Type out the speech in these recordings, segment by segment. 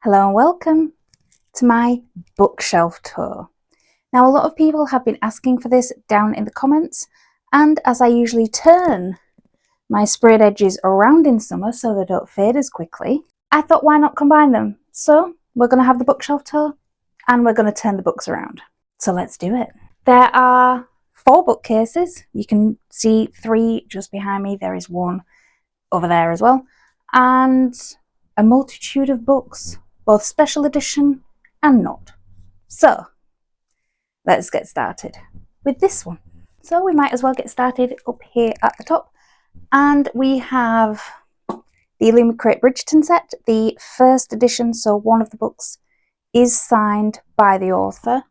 Hello and welcome to my bookshelf tour. Now, a lot of people have been asking for this down in the comments, and as I usually turn my sprayed edges around in summer so they don't fade as quickly, I thought why not combine them? So we're going to have the bookshelf tour and we're going to turn the books around. So let's do it. There are 4 bookcases. You can see 3 just behind me. There is one over there as well. And a multitude of books, both special edition and not. So let's get started with this one. So we might as well get started up here at the top. And we have the Illumicrate Bridgerton set, the first edition. So one of the books is signed by the author.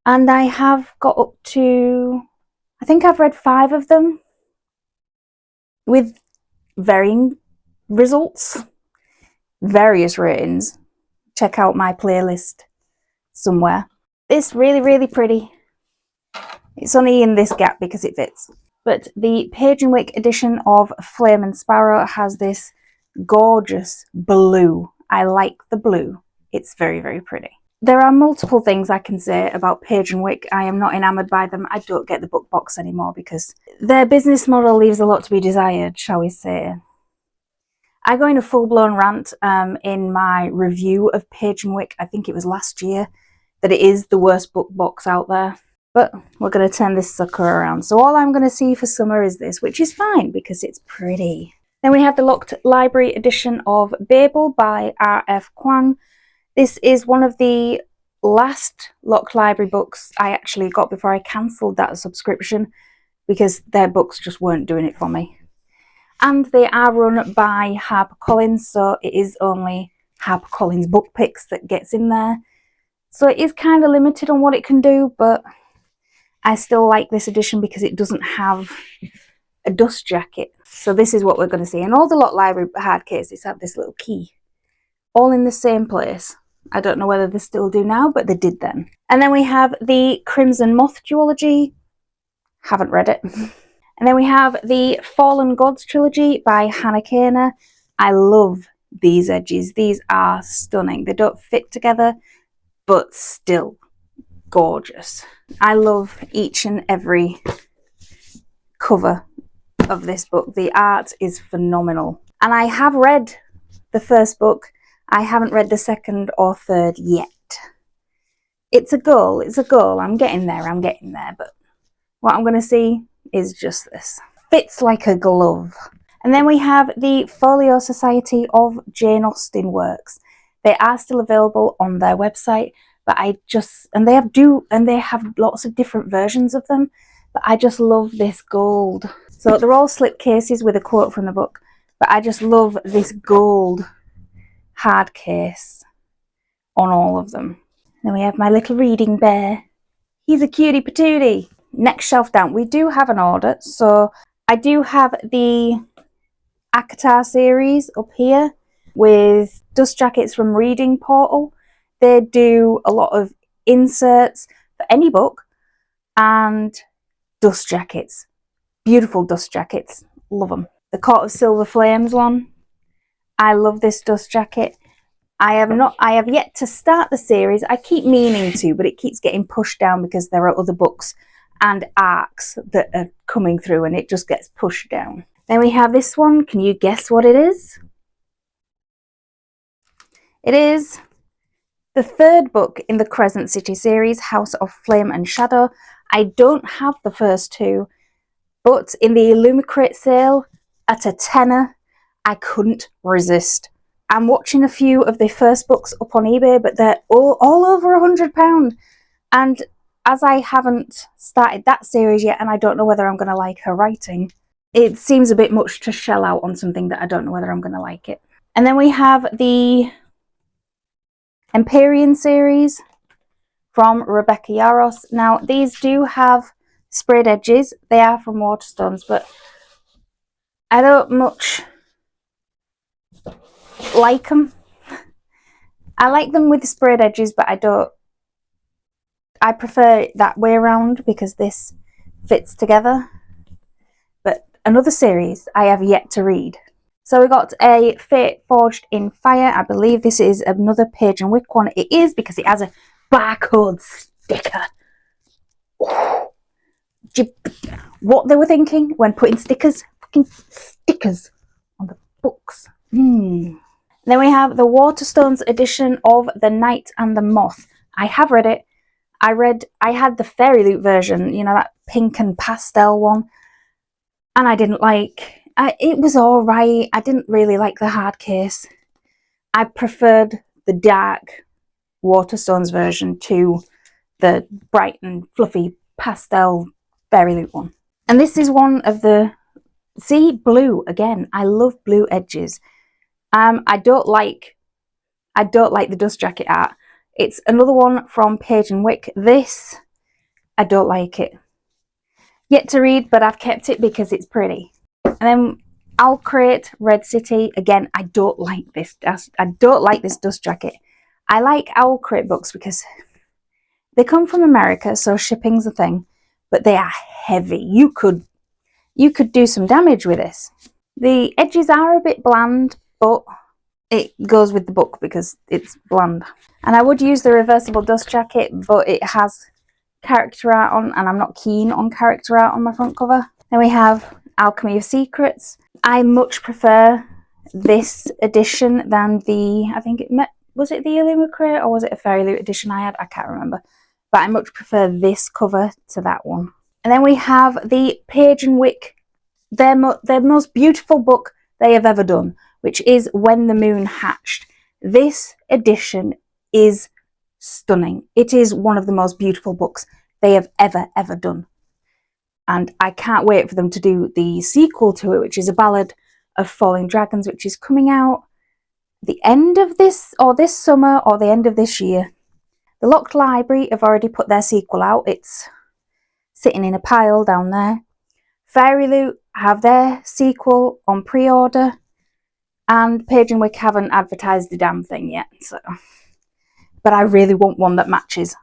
And I have got up to, I think I've read 5 of them with varying results, various ratings. Check out my playlist somewhere. It's really pretty. It's only in this gap because it fits. But the Page & Wick edition of Flame and Sparrow has this gorgeous blue. I like the blue. It's very pretty. There are multiple things I can say about Page & Wick. I am not enamoured by them. I don't get the book box anymore because their business model leaves a lot to be desired, shall we say. I go in a full-blown rant in my review of Page & Wick, I think it was last year, that it is the worst book box out there. But we're going to turn this sucker around. So all I'm going to see for summer is this, which is fine because it's pretty. Then we have the Locked Library edition of Babel by R.F. Kuang. This is one of the last Locked Library books I actually got before I cancelled that subscription because their books just weren't doing it for me. And they are run by HarperCollins, so it is only HarperCollins book picks that gets in there. So it is kind of limited on what it can do, but I still like this edition because it doesn't have a dust jacket. So this is what we're going to see. And all the Locked Library hard cases have this little key, all in the same place. I don't know whether they still do now, but they did then. And then we have the Crimson Moth duology. Haven't read it. And then we have the Fallen Gods trilogy by Hannah Kaner. I love these edges. These are stunning. They don't fit together, but still gorgeous. I love each and every cover of this book. The art is phenomenal. And I have read the first book. I haven't read the second or third yet. It's a goal. It's a goal. I'm getting there. But what I'm going to see is just this. Fits like a glove. And then we have the Folio Society of Jane Austen works. They are still available on their website, but they have lots of different versions of them, but I just love this gold. So they're all slip cases with a quote from the book, but I just love this gold hard case on all of them. Then we have my little reading bear. He's a cutie patootie. Next shelf down, we do have an order. So I do have the ACOTAR series up here with dust jackets from Reading Portal. They do a lot of inserts for any book and dust jackets. Beautiful dust jackets. Love them. The Court of Silver Flames one. I love this dust jacket. I have yet to start the series. I keep meaning to, but it keeps getting pushed down because there are other books and arcs that are coming through and it just gets pushed down. Then we have this one. Can you guess what it is? It is the 3rd book in the Crescent City series, House of Flame and Shadow. I don't have the first 2, but in the Illumicrate sale at a tenner, I couldn't resist. I'm watching a few of the first books up on eBay, but they're all over £100. And as I haven't started that series yet, and I don't know whether I'm going to like her writing, it seems a bit much to shell out on something that I don't know whether I'm going to like it. And then we have the Empyrean series from Rebecca Yarros. Now, these do have sprayed edges. They are from Waterstones, but I don't much like them. I like them with the sprayed edges, but I prefer it that way around because this fits together. But another series I have yet to read. So we got a Fate Forged in Fire. I believe this is another Page and Wick one. It is, because it has a barcode sticker. What they were thinking when putting stickers, fucking stickers on the books. Then we have the Waterstones edition of The Knight and the Moth. I have read it. I had the Fairy Loot version, you know, that pink and pastel one, and I didn't like. It was all right. I didn't really like the hard case. I preferred the dark Waterstones version to the bright and fluffy pastel Fairy Loot one. And this is one of the, see, blue again. I love blue edges. I don't like the dust jacket art. It's another one from Page and Wick. This, I don't like it. Yet to read, but I've kept it because it's pretty. And then Owlcrate Red City. Again, I don't like this dust jacket. I like Owlcrate books because they come from America, so shipping's a thing, but they are heavy. You could do some damage with this. The edges are a bit bland, but it goes with the book because it's bland. And I would use the reversible dust jacket, but it has character art on, and I'm not keen on character art on my front cover. Then we have Alchemy of Secrets. I much prefer this edition than the, I think was it the Illumicrate or was it a Fairy Loot edition I had? I can't remember. But I much prefer this cover to that one. And then we have the Page and Wick, their most beautiful book they have ever done, which is When the Moon Hatched. This edition is stunning. It is one of the most beautiful books they have ever done. And I can't wait for them to do the sequel to it, which is A Ballad of Falling Dragons, which is coming out the end of this summer or the end of this year. The Locked Library have already put their sequel out. It's sitting in a pile down there. Fairy Loot have their sequel on pre-order, and Page and Wick haven't advertised the damn thing yet. So, but I really want one that matches.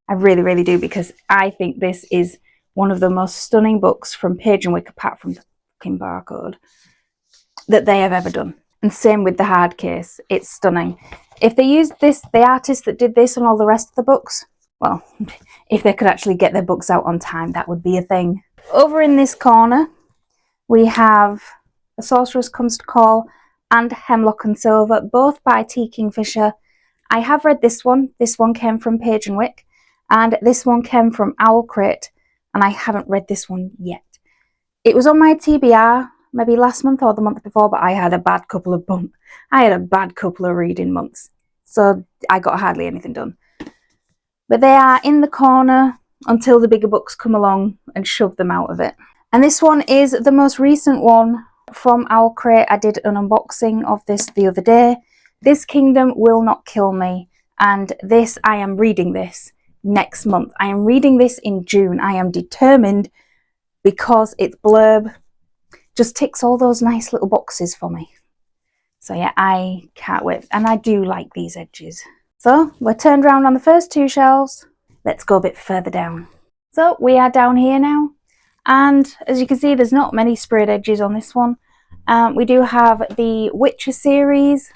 I really, really do, because I think this is one of the most stunning books from Page and Wick, apart from the fucking barcode, that they have ever done. And same with the hard case. It's stunning. If they used this, the artist that did this on all the rest of the books, well, if they could actually get their books out on time, that would be a thing. Over in this corner, we have A Sorceress Comes to Call and Hemlock and Silver, both by T. Kingfisher. I have read this one. This one came from Page and Wick, and this one came from Owlcrate, and I haven't read this one yet. It was on my TBR maybe last month or the month before, but I had a bad couple of reading months, so I got hardly anything done. But they are in the corner until the bigger books come along and shove them out of it. And this one is the most recent one from Owlcrate. I did an unboxing of this the other day. This Kingdom Will Not Kill Me, and this, I am reading this next month. I am reading this in June. I am determined, because its blurb just ticks all those nice little boxes for me. So yeah, I can't wait. And I do like these edges. So we're turned around on the first two shelves. Let's go a bit further down. So we are down here now. And as you can see, there's not many sprayed edges on this one. We do have the Witcher series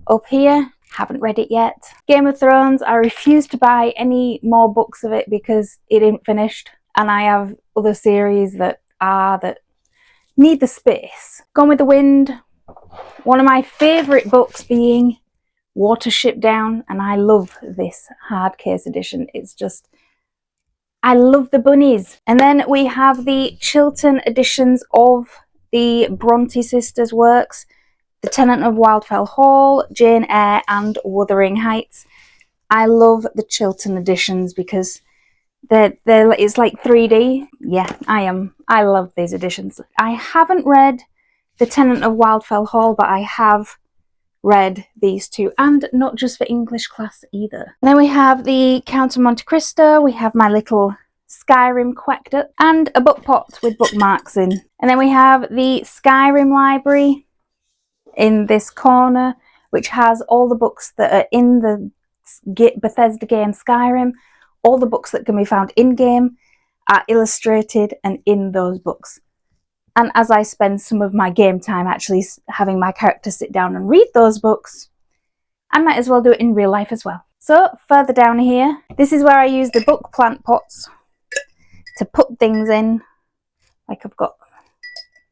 up here. Haven't read it yet. Game of Thrones, I refuse to buy any more books of it because it ain't finished. And I have other series that need the space. Gone with the Wind. One of my favourite books being Watership Down, and I love this hardcase edition. It's just, I love the bunnies. And then we have the Chiltern editions of the Bronte sisters' works, The Tenant of Wildfell Hall, Jane Eyre, and Wuthering Heights. I love the Chiltern editions because it's like 3D. Yeah, I love these editions. I haven't read The Tenant of Wildfell Hall, but I have read these two, and not just for English class either. And then we have the Count of Monte Cristo. We have my little Skyrim quacked up, and a book pot with bookmarks in. And then we have the Skyrim library in this corner, which has all the books that are in the Bethesda game Skyrim. All the books that can be found in-game are illustrated and in those books. And as I spend some of my game time actually having my character sit down and read those books, I might as well do it in real life as well. So further down here, this is where I use the book plant pots to put things in. Like I've got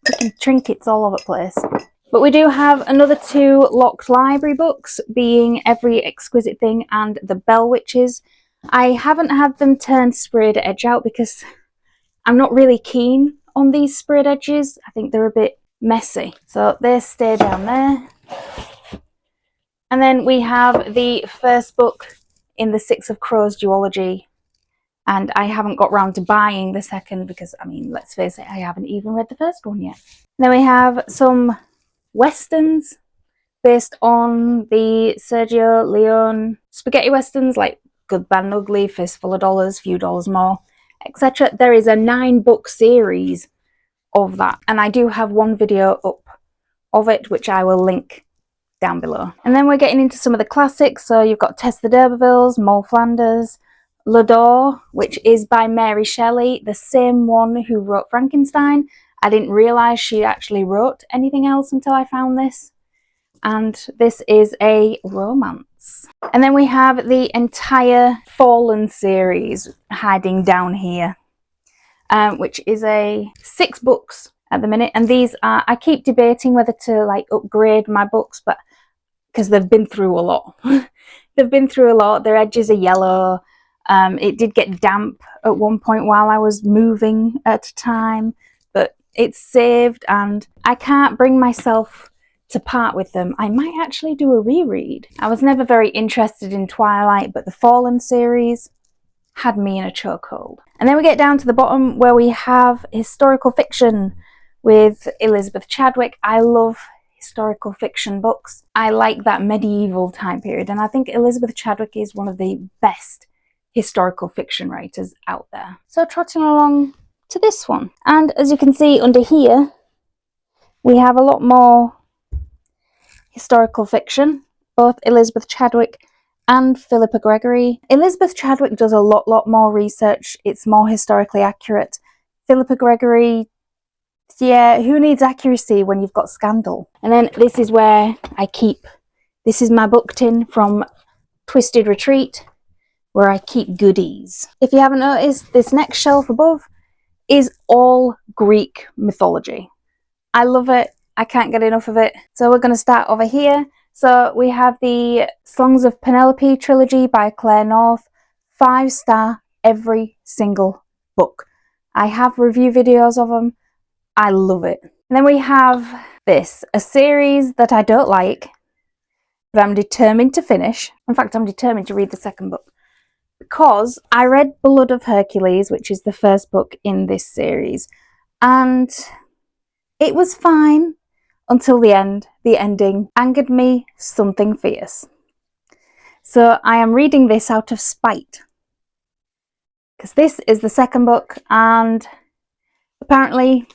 freaking trinkets all over the place. But we do have another 2 locked library books, being Every Exquisite Thing and The Bell Witches. I haven't had them turn sprayed edge out because I'm not really keen on these sprayed edges. I think they're a bit messy. So they stay down there. And then we have the first book in the Six of Crows duology. And I haven't got round to buying the second because, I mean, let's face it, I haven't even read the first one yet. Then we have some westerns based on the Sergio Leone spaghetti westerns, like Good, Bad and Ugly, Fistful of Dollars, Few Dollars More, etc. There is a 9-book series of that, and I do have one video up of it, which I will link down below. And then we're getting into some of the classics. So you've got Tess the D'Urbervilles, Moll Flanders, L'Adore, which is by Mary Shelley, the same one who wrote Frankenstein. I didn't realise she actually wrote anything else until I found this. And this is a romance. And then we have the entire Fallen series hiding down here, which is 6 books at the minute. And these are, I keep debating whether to like upgrade my books, but because they've been through a lot. They've been through a lot. Their edges are yellow. It did get damp at one point while I was moving at a time, but it's saved and I can't bring myself to part with them. I might actually do a reread. I was never very interested in Twilight, but the Fallen series had me in a chokehold. And then we get down to the bottom where we have historical fiction with Elizabeth Chadwick. I love historical fiction books. I like that medieval time period, and I think Elizabeth Chadwick is one of the best historical fiction writers out there. So trotting along to this one, and as you can see under here we have a lot more historical fiction, both Elizabeth Chadwick and Philippa Gregory. Elizabeth Chadwick does a lot more research. It's more historically accurate. Philippa Gregory, yeah, who needs accuracy when you've got scandal? And then this is where I keep, this is my book tin from Twisted Retreat, where I keep goodies. If you haven't noticed, this next shelf above is all Greek mythology. I love it. I can't get enough of it. So we're going to start over here. So we have the Songs of Penelope trilogy by Claire North. 5-star every single book. I have review videos of them. I love it. And then we have this, a series that I don't like, but I'm determined to finish. In fact, I'm determined to read the second book, because I read Blood of Hercules, which is the first book in this series, and it was fine until the end. The ending angered me something fierce. So I am reading this out of spite, because this is the second book and apparently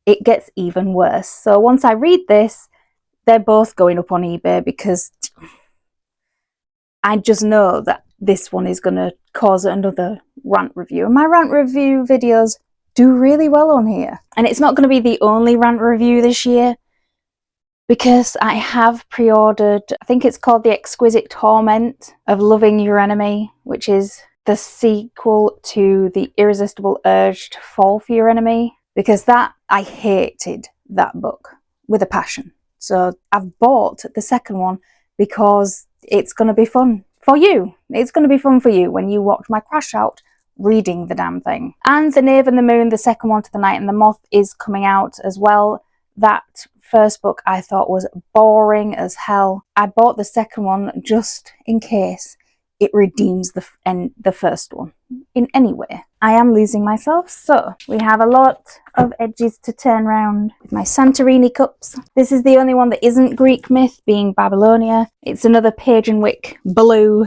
it gets even worse. So once I read this, they're both going up on eBay, because I just know that this one is going to cause another rant review. And my rant review videos do really well on here. And it's not going to be the only rant review this year, because I have pre-ordered, I think it's called The Exquisite Torment of Loving Your Enemy, which is the sequel to The Irresistible Urge to Fall for Your Enemy, because that, I hated that book with a passion. So I've bought the second one because it's going to be fun for you. It's going to be fun for you when you watch my crash out reading the damn thing. And The Knave and the Moon, the second one to The Night and the Moth, is coming out as well. That first book I thought was boring as hell. I bought the second one just in case it redeems the first one in any way. I am losing myself, so we have a lot of edges to turn round with my Santorini cups. This is the only one that isn't Greek myth, being Babylonia. It's another Page and Wick blue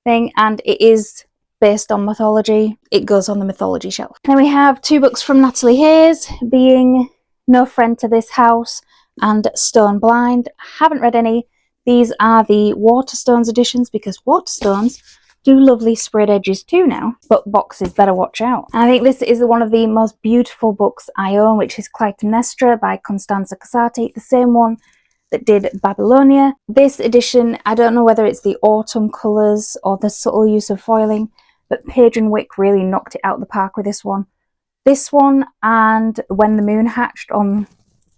thing, and it is based on mythology. It goes on the mythology shelf. Then we have 2 books from Natalie Hayes, being No Friend to This House and Stone Blind. Haven't read any. These are the Waterstones editions, because Waterstones do lovely sprayed edges too now, but boxes better watch out. And I think this is one of the most beautiful books I own, which is Clytemnestra by Constanza Casati, the same one that did Babylonia. This edition, I don't know whether it's the autumn colours or the subtle use of foiling, but Hadrian Wick really knocked it out of the park with this one. This one and When the Moon Hatched on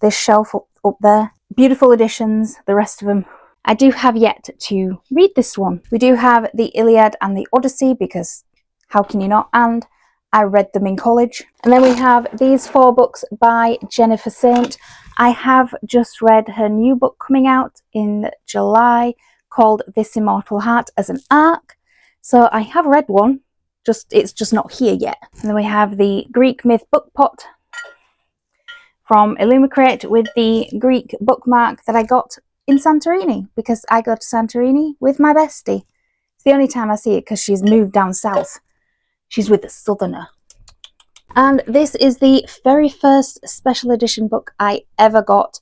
this shelf up there. Beautiful editions, the rest of them. I do have yet to read this one. We do have the Iliad and the Odyssey, because how can you not? And I read them in college. And then we have these 4 books by Jennifer Saint. I have just read her new book coming out in July called This Immortal Heart as an Arc. So I have read one, it's just not here yet. And then we have the Greek Myth Book Pot from Illumicrate with the Greek bookmark that I got in Santorini, because I go to Santorini with my bestie. It's the only time I see it because she's moved down south. She's with a southerner. And this is the very first special edition book I ever got.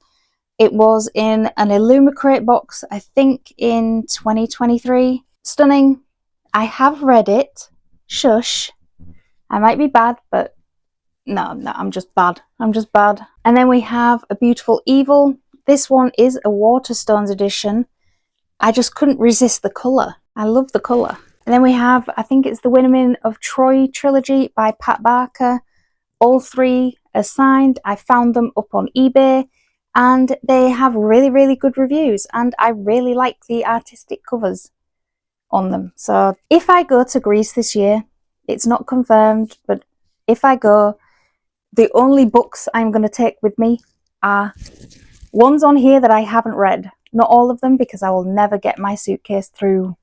It was in an Illumicrate box, I think in 2023. Stunning. I have read it. Shush. I might be bad, but no, I'm just bad. I'm just bad. And then we have A Beautiful Evil. This one is a Waterstones edition. I just couldn't resist the colour. I love the colour. And then we have, I think it's the Women of Troy trilogy by Pat Barker. All 3 are signed. I found them up on eBay and they have really, really good reviews. And I really like the artistic covers on them. So if I go to Greece this year, it's not confirmed, but if I go, the only books I'm going to take with me are ones on here that I haven't read. Not all of them, because I will never get my suitcase through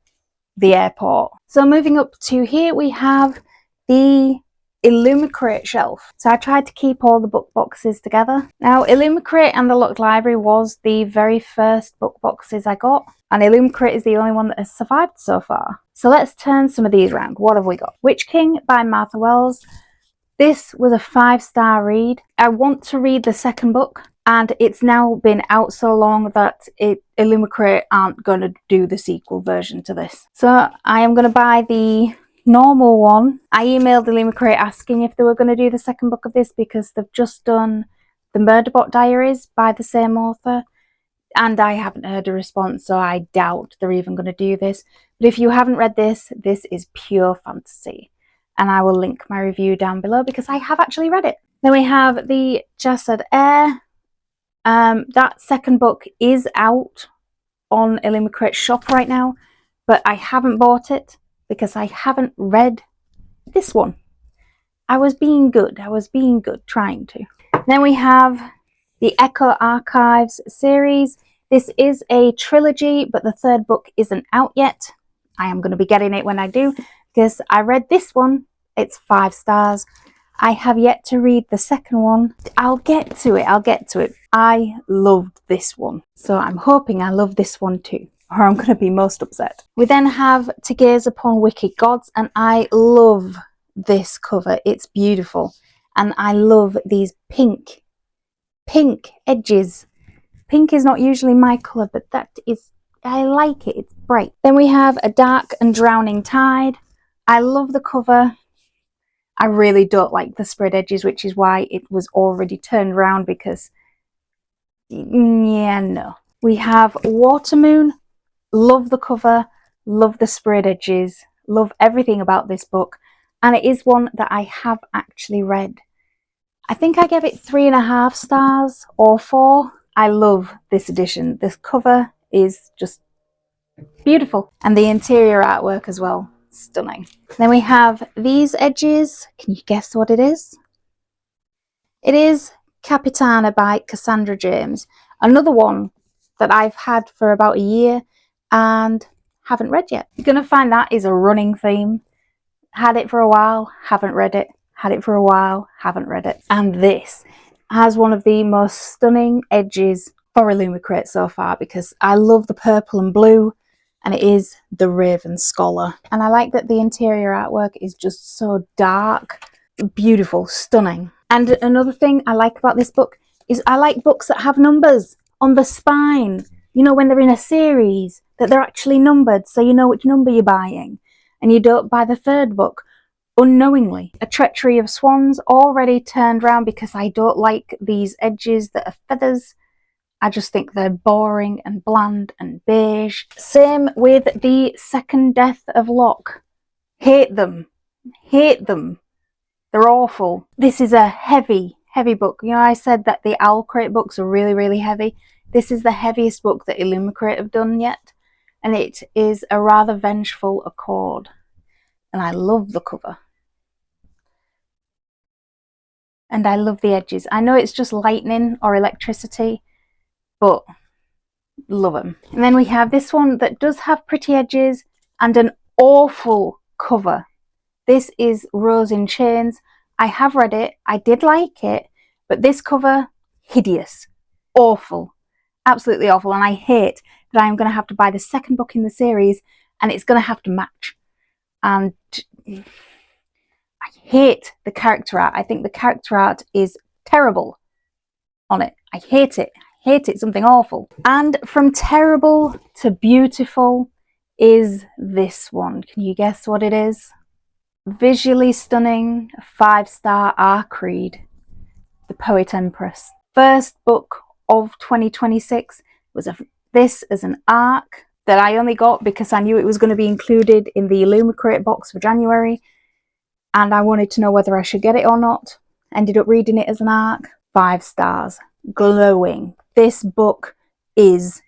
the airport. So moving up to here, we have the Illumicrate shelf. So I tried to keep all the book boxes together. Now, Illumicrate and the Locked Library was the very first book boxes I got, and Illumicrate is the only one that has survived so far. So let's turn some of these around. What have we got? Witch King by Martha Wells. This was a 5-star read. I want to read the second book, and it's now been out so long that Illumicrate aren't going to do the sequel version to this. So I am going to buy the normal one. I emailed Illumicrate asking if they were going to do the second book of this, because they've just done the Murderbot Diaries by the same author, and I haven't heard a response, so I doubt they're even going to do this. But if you haven't read this, this is pure fantasy, and I will link my review down below because I have actually read it. Then we have the Jasad Air. That second book is out on Illumicrate's shop right now, but I haven't bought it because I haven't read this one. I was being good, trying to. Then we have the Echo Archives series. This is a trilogy, but the third book isn't out yet. I am going to be getting it when I do, because I read this one. It's 5 stars. I have yet to read the second one. I'll get to it. I loved this one, so I'm hoping I love this one too, or I'm going to be most upset. We then have To Gaze Upon Wicked Gods, and I love this cover. It's beautiful, and I love these pink edges. Pink is not usually my colour, but I like it. It's bright. Then we have A Dark and Drowning Tide. I love the cover. I really don't like the spread edges, which is why it was already turned around, because yeah, no. We have Watermoon. Love the cover, love the spread edges, love everything about this book, and it is one that I have actually read. I think I gave it 3.5 stars or 4. I love this edition. This cover is just beautiful, and the interior artwork as well, stunning. Then we have these edges. Can you guess what it is? It is Capitana by Cassandra James, another one that I've had for about a year and haven't read yet. You're going to find that is a running theme. Had it for a while, haven't read it. Had it for a while, haven't read it. And this has one of the most stunning edges for Illumicrate so far, because I love the purple and blue, and it is the Raven Scholar. And I like that the interior artwork is just so dark, beautiful, stunning. And another thing I like about this book is I like books that have numbers on the spine. You know, when they're in a series, that they're actually numbered, so you know which number you're buying. and you don't buy the third book unknowingly. A Treachery of Swans already turned round because I don't like these edges that are feathers. I just think they're boring and bland and beige. Same with the Second Death of Locke. Hate them. Hate them. They're awful. This is a heavy book. You know, I said that the Owlcrate books are really heavy. This is the heaviest book that Illumicrate have done yet, and it is A Rather Vengeful Accord. And I love the cover. And I love the edges. I know it's just lightning or electricity, but love them. And then we have this one that does have pretty edges and an awful cover. This is Rose in Chains. I have read it. I did like it, but this cover, hideous, awful, absolutely awful. And I hate that I'm going to have to buy the second book in the series and it's going to have to match. And I hate the character art. I think the character art is terrible on it. I hate it. Hate it, something awful. And from terrible to beautiful is this one. Can you guess what it is? Visually stunning, 5-star Arcreed, The Poet Empress. First book of 2026 was this as an ARC that I only got because I knew it was going to be included in the Illumicrate box for January, and I wanted to know whether I should get it or not. Ended up reading it as an ARC. 5 stars. Glowing. This book is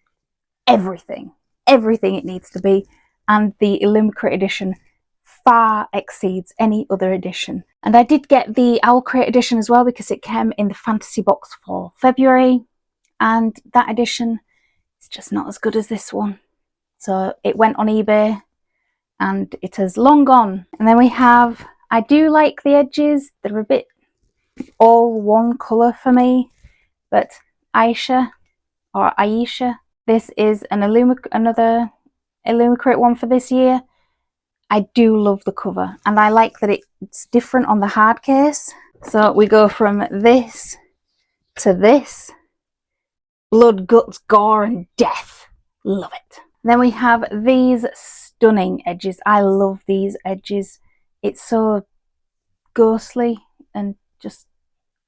everything it needs to be, and the Illumicrate edition far exceeds any other edition. And I did get the Owlcrate edition as well because it came in the fantasy box for February, and that edition is just not as good as this one. So it went on eBay and it has long gone. And then we have, I do like the edges, they're a bit all one colour for me, but Aisha, this is another Illumicrate one for this year. I do love the cover, and I like that it's different on the hard case. So we go from this to this. Blood, guts, gore and death. Love it. Then we have these stunning edges. I love these edges. It's so ghostly and just,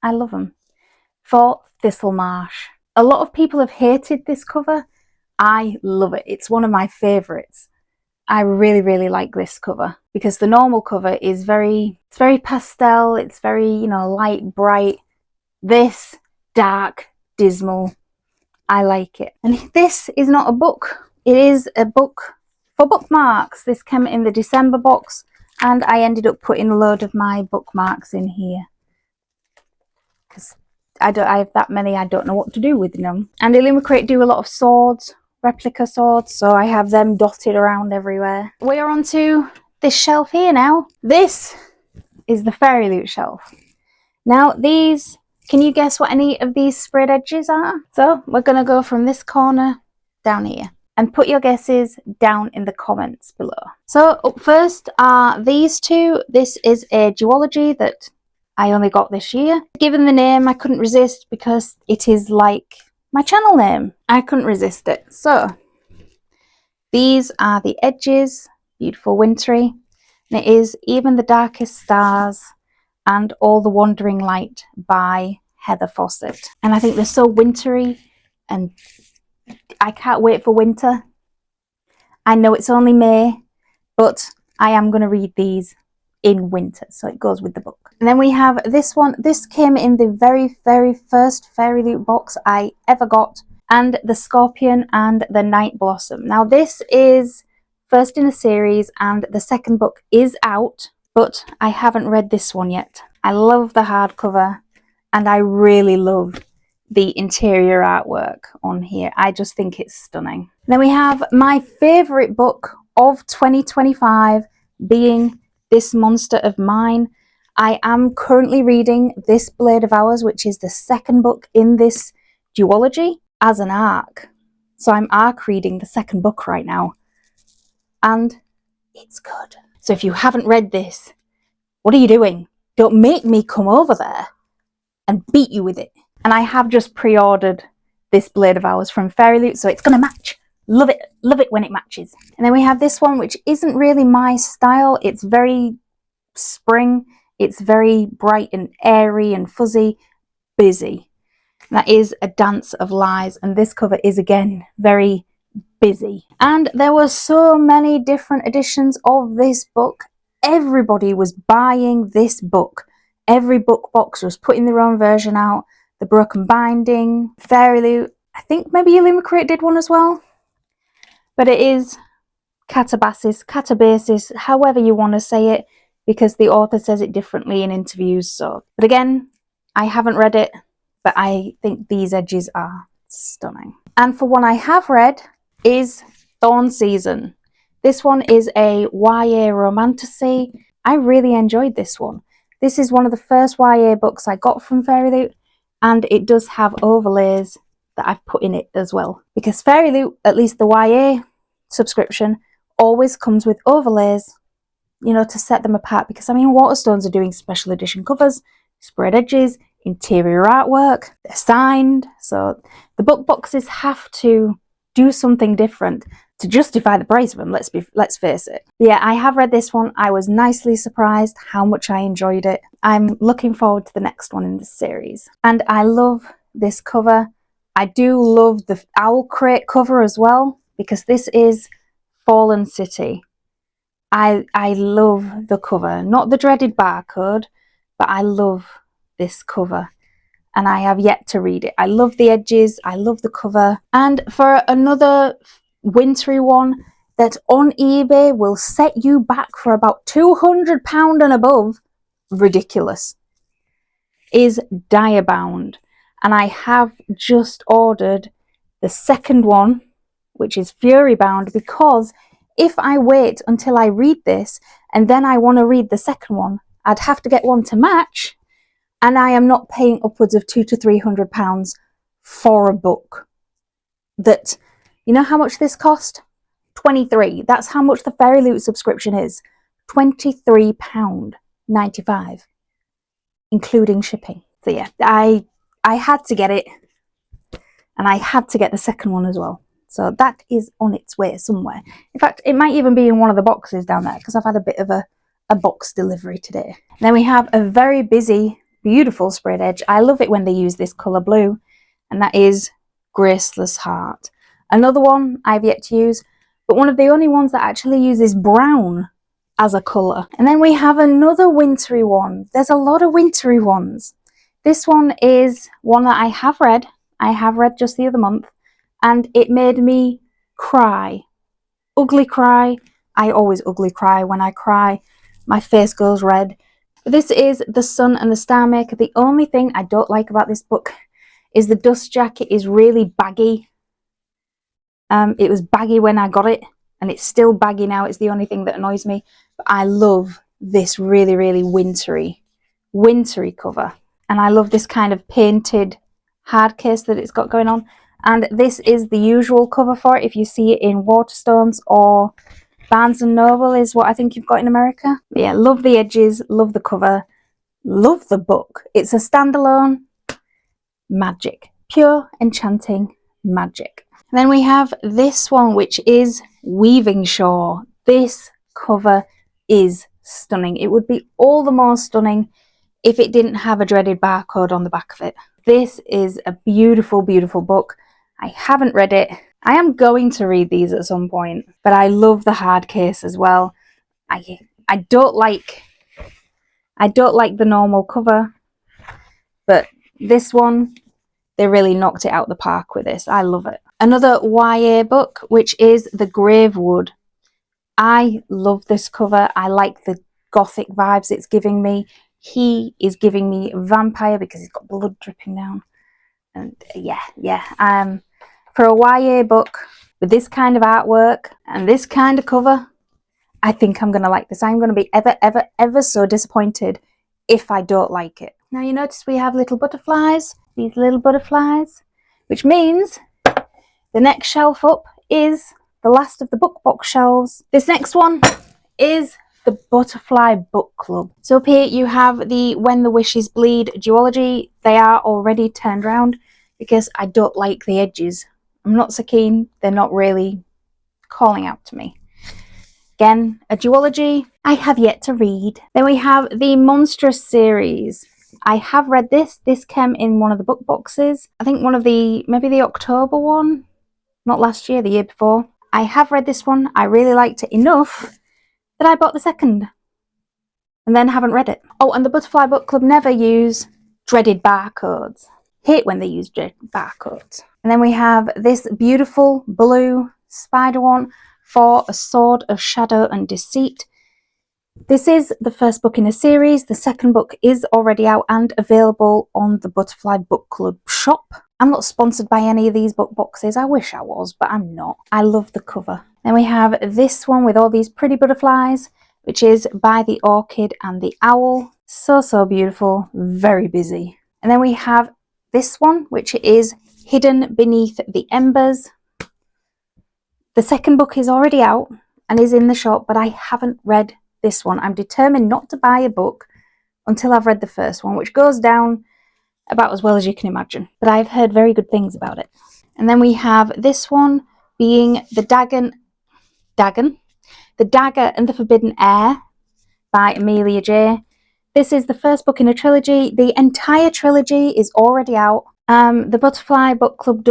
I love them. For Thistlemarsh. A lot of people have hated this cover. I love it. It's one of my favourites. I really like this cover because the normal cover is very pastel. It's very, you know, light, bright. This, dark, dismal. I like it. And this is not a book. It is a book for bookmarks. This came in the December box, and I ended up putting a load of my bookmarks in here because I have that many, I don't know what to do with them. And Illumicrate do a lot of swords, replica swords, so I have them dotted around everywhere. We are on to this shelf here now. This is the Fairy Loot shelf. Now these, can you guess what any of these sprayed edges are? So we're going to go from this corner down here, and put your guesses down in the comments below. So up first are these two. This is a duology that I only got this year. Given the name, I couldn't resist because it is like my channel name. I couldn't resist it. So these are the edges, beautiful wintry, and it is Even the Darkest Stars and All the Wandering Light by Heather Fawcett. And I think they're so wintry, and I can't wait for winter. I know it's only May, but I am going to read these in winter, so it goes with the book. And then we have this one. This came in the very first Fairy Loot box I ever got, and The Scorpion and the Night Blossom. Now this is first in a series and the second book is out, but I haven't read this one yet. I love the hardcover and I really love the interior artwork on here. I just think it's stunning. Then we have my favourite book of 2025 being This Monster of Mine. I am currently reading This Blade of Ours, which is the second book in this duology, as an ARC. So I'm ARC reading the second book right now, and it's good. So if you haven't read this, what are you doing? Don't make me come over there and beat you with it. And I have just pre-ordered This Blade of Ours from Fairy Loot, so it's going to match Love it when it matches. And then we have this one, which isn't really my style. It's very spring. It's very bright and airy and fuzzy. Busy. That is A Dance of Lies, and this cover is again very busy. And there were so many different editions of this book. Everybody was buying this book. Every book box was putting their own version out. The Broken Binding, Fairyloot, I think maybe Illumicrate did one as well. But it is Catabasis, however you want to say it, because the author says it differently in interviews. So, but again, I haven't read it, but I think these edges are stunning. And for one I have read is Thorn Season. This one is a YA romantasy. I really enjoyed this one. This is one of the first YA books I got from Fairyloot, and it does have overlays that I've put in it as well. Because Fairyloot, at least the YA subscription, always comes with overlays, you know, to set them apart. Because I mean, Waterstones are doing special edition covers, spread edges, interior artwork, they're signed. So the book boxes have to do something different to justify the price of them, let's face it. But yeah, I have read this one. I was nicely surprised how much I enjoyed it. I'm looking forward to the next one in this series. And I love this cover. I do love the Owl Crate cover as well, because this is Fallen City. I love the cover, not the dreaded barcode, but I love this cover. And I have yet to read it. I love the edges, I love the cover. And for another wintry one that on eBay will set you back for about £200 and above, ridiculous, is Diabound. And I have just ordered the second one, which is Furybound, because if I wait until I read this and then I want to read the second one, I'd have to get one to match, and I am not paying upwards of £200 to £300 for a book that, you know how much this cost? £23. That's how much the Fairyloot subscription is. £23.95, including shipping. So yeah, I had to get it, and I had to get the second one as well. So that is on its way somewhere. In fact, it might even be in one of the boxes down there, because I've had a bit of a box delivery today. Then we have a very busy, beautiful spread edge. I love it when they use this colour blue, and that is Graceless Heart. Another one I've yet to use, but one of the only ones that actually uses brown as a colour. And then we have another wintry one. There's a lot of wintry ones. This one is one that I have read. I have read just the other month, and it made me cry. Ugly cry. I always ugly cry. When I cry, my face goes red. This is The Sun and the Star Maker. The only thing I don't like about this book is the dust jacket is really baggy. It was baggy when I got it, and it's still baggy now. It's the only thing that annoys me. But I love this really, really wintry cover. And I love this kind of painted hard case that it's got going on. And this is the usual cover for it. If you see it in Waterstones or Barnes & Noble is what I think you've got in America. But yeah, love the edges, love the cover, love the book. It's a standalone. Magic. Pure, enchanting magic. And then we have this one, which is Weaving Shore. This cover is stunning. It would be all the more stunning if it didn't have a dreaded barcode on the back of it. This is a beautiful, beautiful book. I haven't read it. I am going to read these at some point, but I love the hard case as well. I don't like the normal cover, but this one, they really knocked it out the park with this. I love it. Another YA book, which is The Gravewood. I love this cover. I like the gothic vibes it's giving me. He is giving me vampire because he's got blood dripping down. And yeah. For a YA book with this kind of artwork and this kind of cover, I think I'm going to like this. I'm going to be ever so disappointed if I don't like it. Now you notice we have little butterflies, these little butterflies, which means the next shelf up is the last of the book box shelves. This next one is the Butterfly Book Club. So up here you have the When the Wishes Bleed duology. They are already turned around because I don't like the edges I'm not so keen. They're not really calling out to me. Again, a duology I have yet to read. Then we have the Monstrous series. I have read this. This came in one of the book boxes. I think maybe the October one. Not last year, the year before. I have read this one. I really liked it enough that I bought the second. And then haven't read it. Oh, and the Butterfly Book Club never use dreaded barcodes. Hate when they use dreaded barcodes. And then we have this beautiful blue spider one for A Sword of Shadow and Deceit. This is the first book in a series. The second book is already out and available on the Butterfly Book Club shop. I'm not sponsored by any of these book boxes. I wish I was, but I'm not. I love the cover. Then we have this one with all these pretty butterflies, which is By the Orchid and the Owl. So, so beautiful. Very busy. And then we have this one, which is Hidden Beneath the Embers. The second book is already out and is in the shop, but I haven't read this one. I'm determined not to buy a book until I've read the first one, which goes down about as well as you can imagine. But I've heard very good things about it. And then we have this one being The Dagger and the Forbidden Heir by Amelia J. This is the first book in a trilogy. The entire trilogy is already out. The Butterfly Book Club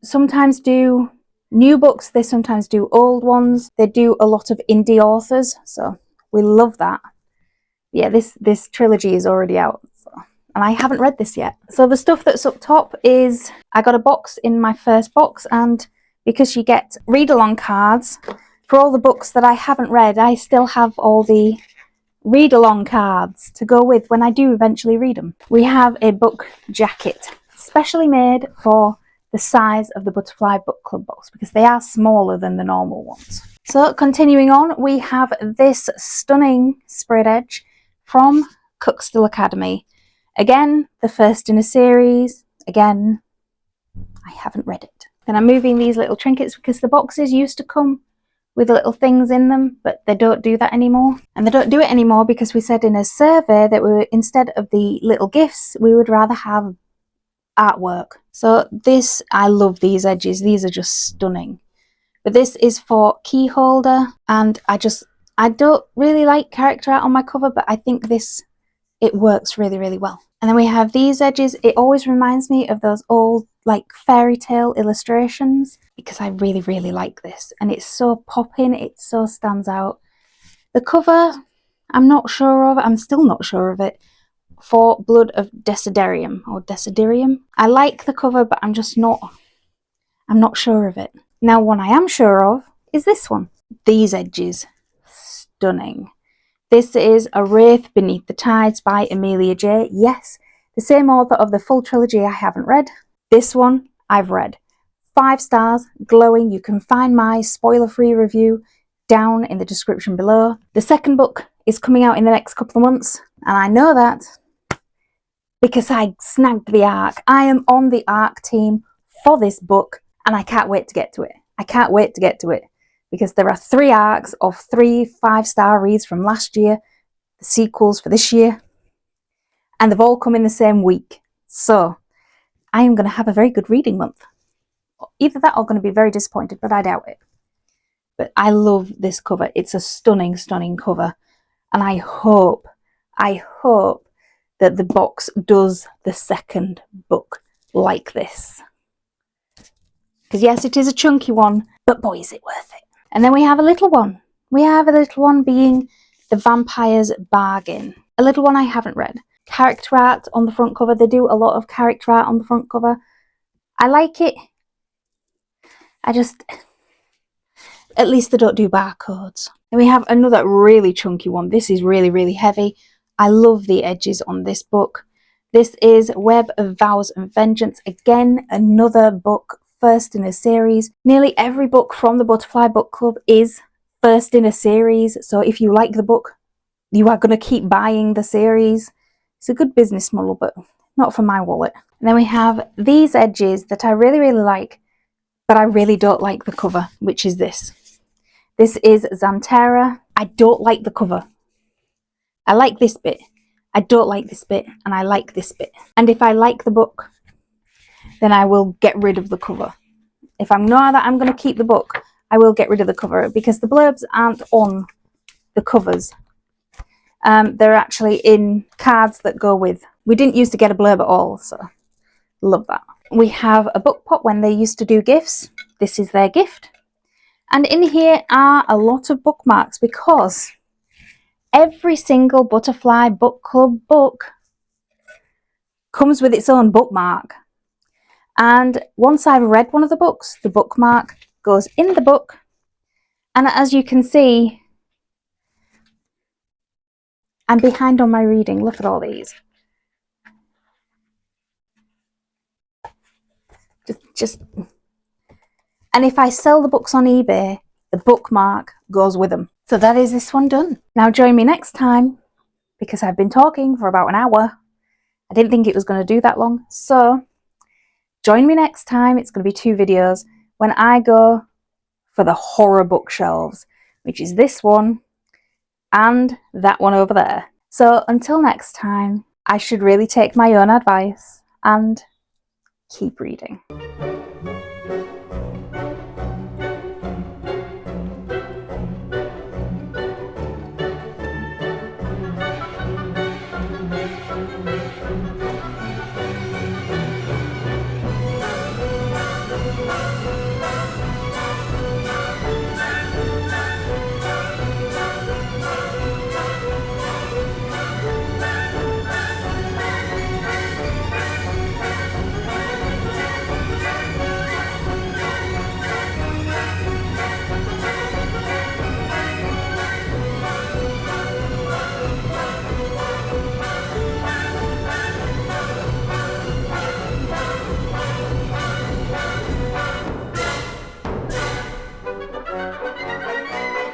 sometimes do new books. They sometimes do old ones. They do a lot of indie authors, so we love that. Yeah, this trilogy is already out, and I haven't read this yet. So the stuff that's up top is, I got a box in my first box, and because you get read-along cards for all the books that I haven't read, I still have all the read-along cards to go with when I do eventually read them. We have a book jacket, specially made for the size of the Butterfly Book Club box, because they are smaller than the normal ones. So continuing on, we have this stunning sprayed edge from Cuxtall Academy. Again, the first in a series. Again, I haven't read it. Then I'm moving these little trinkets because the boxes used to come with little things in them, but they don't do that anymore. And they don't do it anymore because we said in a survey that instead of the little gifts, we would rather have artwork. So this, I love these edges. These are just stunning. But this is for key holder, and I don't really like character art on my cover, but I think it works really, really well. And then we have these edges. It always reminds me of those old like fairy tale illustrations, because I really, really like this. And it's so popping, it so stands out. The cover, I'm not sure of. I'm still not sure of it. For Blood of Desiderium, or Desiderium. I like the cover, but I'm not sure of it. Now, one I am sure of is this one. These edges, stunning. This is A Wraith Beneath the Tides by Amelia J. Yes, the same author of the full trilogy I haven't read. This one I've read. 5 stars, glowing. You can find my spoiler-free review down in the description below. The second book is coming out in the next couple of months, and I know that because I snagged the ARC. I am on the ARC team for this book, and I can't wait to get to it. I can't wait to get to it, because there are 3 ARCs of 3 5-star reads from last year, the sequels for this year, and they've all come in the same week. So I am going to have a very good reading month. Either that or I'm going to be very disappointed, but I doubt it. But I love this cover. It's a stunning, stunning cover. And I hope that the box does the second book like this. Because yes, it is a chunky one, but boy, is it worth it. And then we have a little one. We have a little one being The Vampire's Bargain. A little one I haven't read. Character art on the front cover. They do a lot of character art on the front cover. I like it. At least they don't do barcodes. Then we have another really chunky one. This is really, really heavy. I love the edges on this book. This is Web of Vows and Vengeance. Again, another book, first in a series. Nearly every book from the Butterfly Book Club is first in a series. So if you like the book, you are going to keep buying the series. It's a good business model, but not for my wallet. And then we have these edges that I really, really like, but I really don't like the cover, which is this. This is Xanterra. I don't like the cover. I like this bit. I don't like this bit, and I like this bit. And if I like the book, then I will get rid of the cover. if I know that I'm going to keep the book, I will get rid of the cover, because the blurbs aren't on the covers. They're actually in cards that go with. We didn't used to get a blurb at all, so love that. We have a book pot when they used to do gifts. This is their gift. And in here are a lot of bookmarks, because every single Butterfly Book Club book comes with its own bookmark. And once I've read one of the books, the bookmark goes in the book. And as you can see, I'm behind on my reading. Look at all these. Just. And if I sell the books on eBay, the bookmark goes with them. So that is this one done. Now join me next time, because I've been talking for about an hour. I didn't think it was going to do that long. So join me next time. It's going to be 2 videos when I go for the horror bookshelves, which is this one and that one over there. So until next time, I should really take my own advice and keep reading.